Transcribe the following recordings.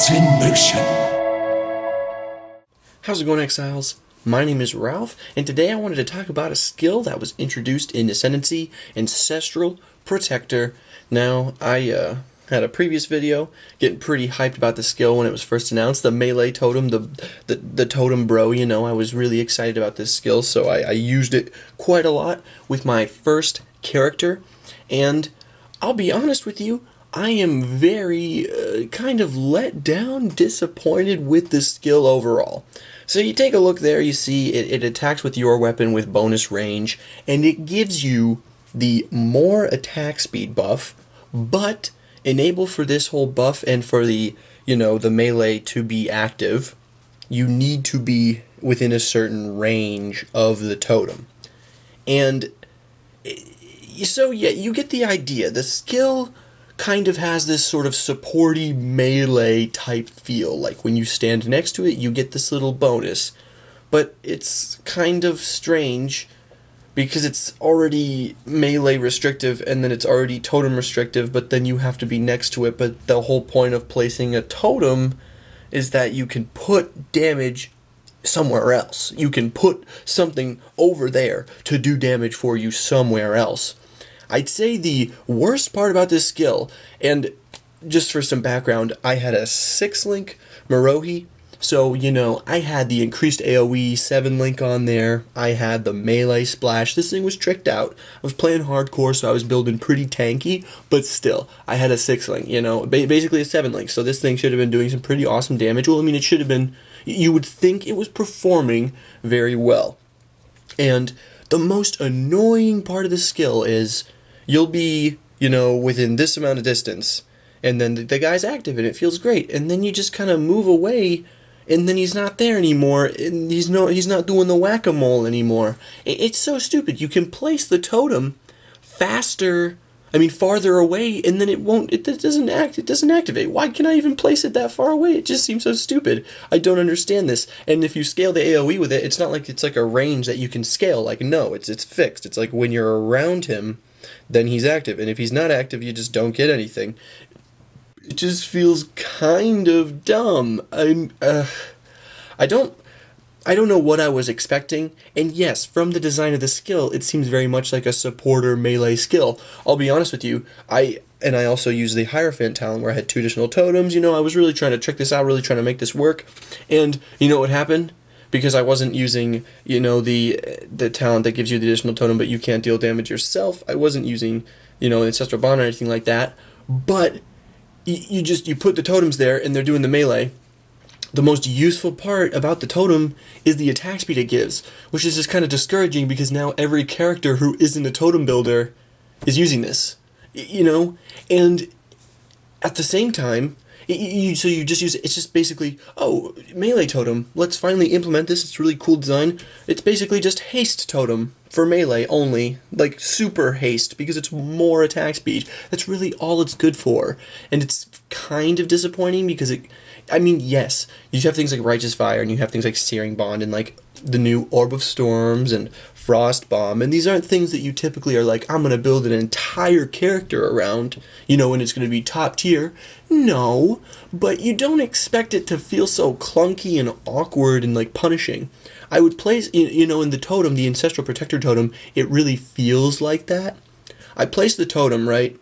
It's in motion. How's it going, Exiles? My name is Ralph, and today I wanted to talk about a skill that was introduced in Ascendancy, Ancestral Protector. Now, I had a previous video getting pretty hyped about the skill when it was first announced. The melee totem, the totem bro, you know, I was really excited about this skill, so I used it quite a lot with my first character, and I'll be honest with you, I am very kind of let down, disappointed with this skill overall. So you take a look there, you see it attacks with your weapon with bonus range, and it gives you the more attack speed buff, but enable for this whole buff and for the, you know, the melee to be active, you need to be within a certain range of the totem. And so yeah, you get the idea. The skill kind of has this sort of supporty melee type feel. Like when you stand next to it, you get this little bonus. But it's kind of strange because it's already melee restrictive and then it's already totem restrictive, but then you have to be next to it. But the whole point of placing a totem is that you can put damage somewhere else. You can put something over there to do damage for you somewhere else. I'd say the worst part about this skill, and just for some background, I had a 6-link Marohi, so, you know, I had the increased AoE 7-link on there, I had the melee splash, this thing was tricked out. I was playing hardcore, so I was building pretty tanky, but still, I had a 6-link, you know, basically a 7-link, so this thing should have been doing some pretty awesome damage. Well, I mean, it should have been, you would think it was performing very well. And the most annoying part of the skill is, you'll be, you know, within this amount of distance, and then the guy's active, and it feels great, and then you just kind of move away, and then he's not there anymore, and he's not doing the whack-a-mole anymore. It's so stupid. You can place the totem farther away, and then it doesn't activate. Why can I even place it that far away? It just seems so stupid. I don't understand this. And if you scale the AoE with it, it's not like it's like a range that you can scale. Like, no, it's fixed. It's like when you're around him, then he's active, and if he's not active, you just don't get anything. It just feels kind of dumb. I don't know what I was expecting, and yes, from the design of the skill, it seems very much like a supporter melee skill. I'll be honest with you, I also used the Hierophant talent where I had 2 additional totems. You know, I was really trying to trick this out, really trying to make this work, and you know what happened? Because I wasn't using, you know, the talent that gives you the additional totem, but you can't deal damage yourself. I wasn't using, you know, Ancestral Bond or anything like that. But you put the totems there, and they're doing the melee. The most useful part about the totem is the attack speed it gives, which is just kind of discouraging because now every character who isn't a totem builder is using this, you know. And at the same time, so you just use it. It's just basically, oh, melee totem, let's finally implement this, it's really cool design. It's basically just haste totem for melee only, like super haste, because it's more attack speed. That's really all it's good for. And it's kind of disappointing because yes, you have things like Righteous Fire, and you have things like Searing Bond, and like the new Orb of Storms, and Frost Bomb, and these aren't things that you typically are like, I'm going to build an entire character around, you know, and it's going to be top tier. No, but you don't expect it to feel so clunky and awkward and like punishing. I would place, you know, in the totem, the Ancestral Protector totem, it really feels like that. I place the totem, right?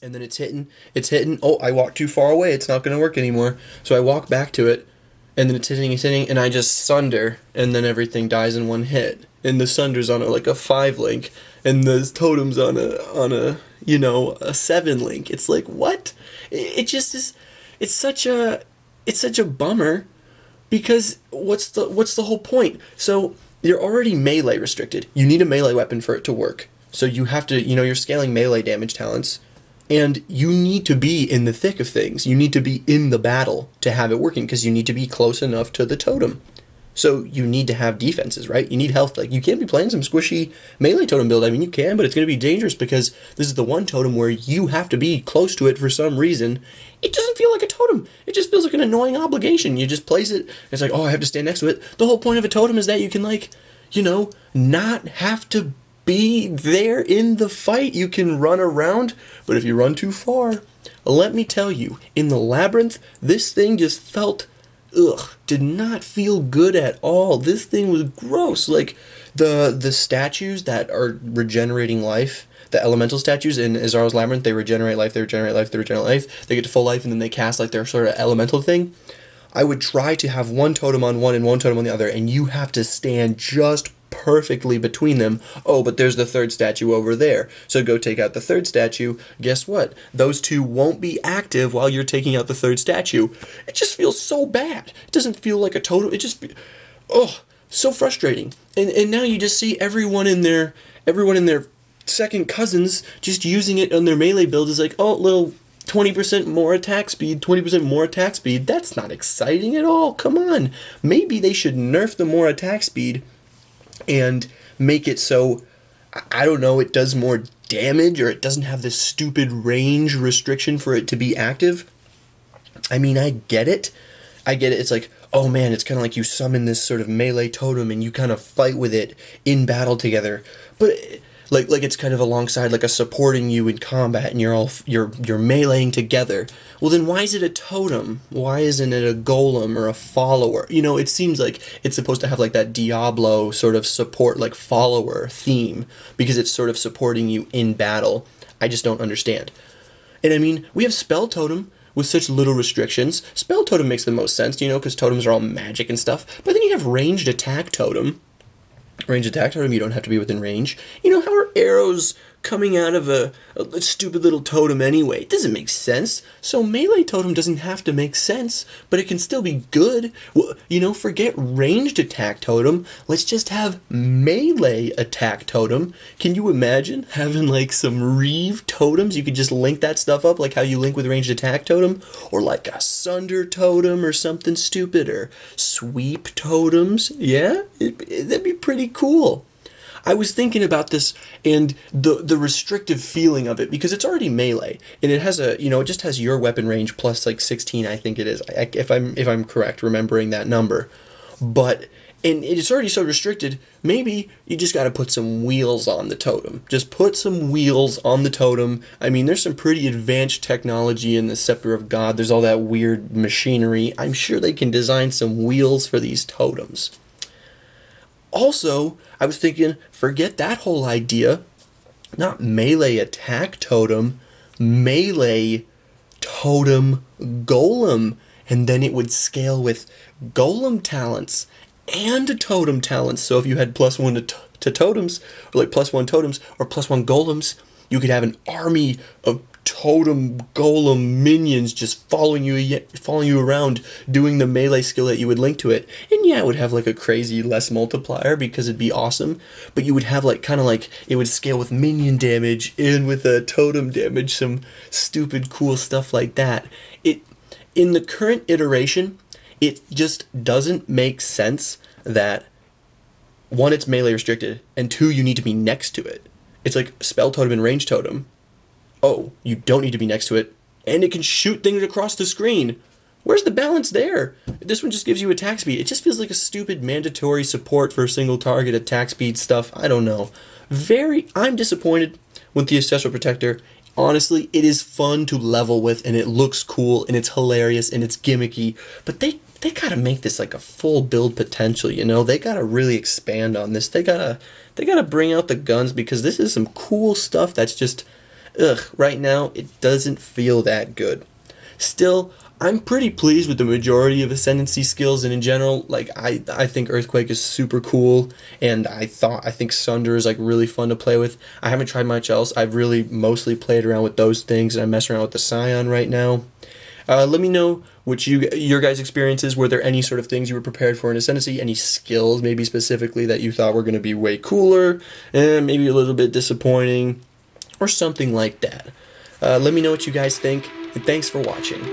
And then it's hitting, oh, I walked too far away, it's not going to work anymore. So I walk back to it, and then it's hitting, and I just sunder, and then everything dies in one hit. And the sunder's on like a 5-link, and the totem's on a you know, a 7-link. It's like, what? It just is. It's such a bummer, because what's the whole point? So you're already melee restricted. You need a melee weapon for it to work. So you have to, you know, you're scaling melee damage talents. And you need to be in the thick of things. You need to be in the battle to have it working, because you need to be close enough to the totem. So you need to have defenses, right? You need health. Like, you can't be playing some squishy melee totem build. I mean, you can, but it's going to be dangerous because this is the one totem where you have to be close to it for some reason. It doesn't feel like a totem. It just feels like an annoying obligation. You just place it. It's like, oh, I have to stand next to it. The whole point of a totem is that you can, like, you know, not have to be there in the fight. You can run around, but if you run too far, Let me tell you, in the Labyrinth, this thing just felt, did not feel good at all. This thing was gross. Like, the statues that are regenerating life, the elemental statues in Azar's Labyrinth, they regenerate life, they regenerate life, they regenerate life, they get to full life, and then they cast, like, their sort of elemental thing. I would try to have one totem on one and one totem on the other, and you have to stand just perfectly between them. Oh, but there's the third statue over there. So go take out the third statue. Guess what? Those two won't be active while you're taking out the third statue. It just feels so bad. It doesn't feel like a totem. It just, so frustrating. And now you just see everyone in their second cousins just using it on their melee build is like, oh, little 20% more attack speed, 20% more attack speed. That's not exciting at all. Come on. Maybe they should nerf the more attack speed and make it so, I don't know, it does more damage, or it doesn't have this stupid range restriction for it to be active. I mean, I get it. It's like, oh man, it's kind of like you summon this sort of melee totem and you kind of fight with it in battle together. But like it's kind of alongside, like a supporting you in combat, and you're meleeing together. Well, then why is it a totem? Why isn't it a golem or a follower? You know, it seems like it's supposed to have like that Diablo sort of support, like follower theme, because it's sort of supporting you in battle. I just don't understand. And I mean, we have Spell Totem with such little restrictions. Spell Totem makes the most sense, you know, because totems are all magic and stuff. But then you have Ranged Attack Totem. Ranged attack totem, you don't have to be within range. You know, how are arrows coming out of a stupid little totem anyway? It doesn't make sense. So melee totem doesn't have to make sense, but it can still be good. Well, you know, forget ranged attack totem. Let's just have melee attack totem. Can you imagine having like some Reeve totems? You could just link that stuff up like how you link with ranged attack totem, or like a Sunder totem or something stupid, or sweep totems. Yeah, that'd be pretty cool. I was thinking about this and the restrictive feeling of it, because it's already melee and it has it just has your weapon range plus like 16, I think it is, if I'm correct remembering that number. But and it's already so restricted. Maybe you just got to put some wheels on the totem. Just put some wheels on the totem. I mean, there's some pretty advanced technology in the Scepter of God. There's all that weird machinery. I'm sure they can design some wheels for these totems. Also, I was thinking, forget that whole idea. Not melee attack totem, melee totem golem. And then it would scale with golem talents and totem talents. So if you had +1 to totems, or like +1 totems, or +1 golems, you could have an army of totem golem minions just following you around, doing the melee skill that you would link to it. And yeah, it would have like a crazy less multiplier because it'd be awesome, but you would have like kind of like it would scale with minion damage and with a totem damage, some stupid cool stuff like that. In the current iteration, it just doesn't make sense that, one, it's melee restricted, and two, you need to be next to it. It's like Spell Totem and Range Totem. Oh, you don't need to be next to it, and it can shoot things across the screen. Where's the balance there? This one just gives you attack speed. It just feels like a stupid mandatory support for single target attack speed stuff. I don't know. I'm disappointed with the Ancestral Protector. Honestly, it is fun to level with, and it looks cool, and it's hilarious, and it's gimmicky, but they gotta make this like a full build potential, you know? They gotta really expand on this. They gotta bring out the guns, because this is some cool stuff that's just, right now, it doesn't feel that good. Still, I'm pretty pleased with the majority of Ascendancy skills, and in general, like, I think Earthquake is super cool, and I think Sunder is, like, really fun to play with. I haven't tried much else. I've really mostly played around with those things, and I'm messing around with the Scion right now. Let me know what your guys' experiences. Were there any sort of things you were prepared for in Ascendancy? Any skills, maybe specifically, that you thought were going to be way cooler, and maybe a little bit disappointing, or something like that. Let me know what you guys think, and thanks for watching.